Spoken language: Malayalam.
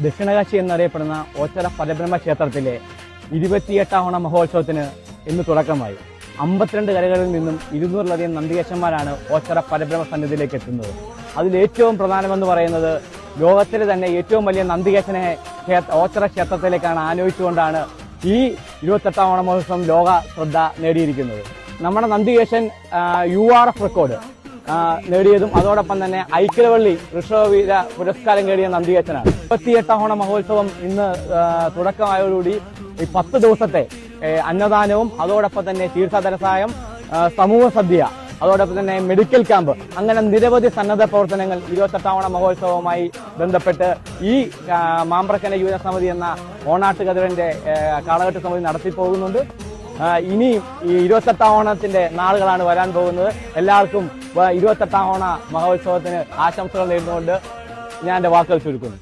ദക്ഷിണകാശി എന്നറിയപ്പെടുന്ന ഓച്ചിറ പരബ്രഹ്മ ക്ഷേത്രത്തിലെ 28ാം ഓണ മഹോത്സവത്തിന് ഇന്ന് തുടക്കമായി. 52 കരകളിൽ നിന്നും 200-ലധികം നന്ദികേശന്മാരാണ് ഓച്ചിറ പരബ്രഹ്മ സന്നിധിയിലേക്ക് എത്തുന്നത്. അതിലേറ്റവും പ്രധാനമെന്ന് പറയുന്നത് ലോകത്തിലെ തന്നെ ഏറ്റവും വലിയ നന്ദികേശനെ ഓച്ചിറ ക്ഷേത്രത്തിലേക്കാണ് ആനയിച്ചുകൊണ്ടാണ് ഈ 28ാം ഓണ മഹോത്സവം ലോക ശ്രദ്ധ നേടിയിരിക്കുന്നത്. നമ്മുടെ നന്ദികേശൻ URF റെക്കോർഡ് നേടിയതും അതോടൊപ്പം തന്നെ ഐക്യവള്ളി ഋഷഭവീര പുരസ്കാരം നേടിയ നന്ദികേശനാണ്. 28ാം ഓണ മഹോത്സവം ഇന്ന് തുടക്കമായതോടുകൂടി ഈ 10 ദിവസത്തെ അന്നദാനവും അതോടൊപ്പം തന്നെ തീർത്ഥാടനസഹായം, സമൂഹ സദ്യ, അതോടൊപ്പം തന്നെ മെഡിക്കൽ ക്യാമ്പ്, അങ്ങനെ നിരവധി സന്നദ്ധ പ്രവർത്തനങ്ങൾ 28ാം ഓണ മഹോത്സവവുമായി ബന്ധപ്പെട്ട് ഈ മാമ്പ്രക്കര യുവജന സമിതി എന്ന ഓണാട്ടുകതിരന്റെ കാളകെട്ട് സമിതി നടത്തിപ്പോകുന്നുണ്ട്. ഇനിയും ഈ 28ാം ഓണത്തിന്റെ നാളുകളാണ് വരാൻ പോകുന്നത്. എല്ലാവർക്കും 28ാം ഓണ മഹോത്സവത്തിന് ആശംസകൾ നേർന്നുകൊണ്ട് ഞാൻ എന്റെ വാക്കുകൾ ചുരുക്കുന്നു.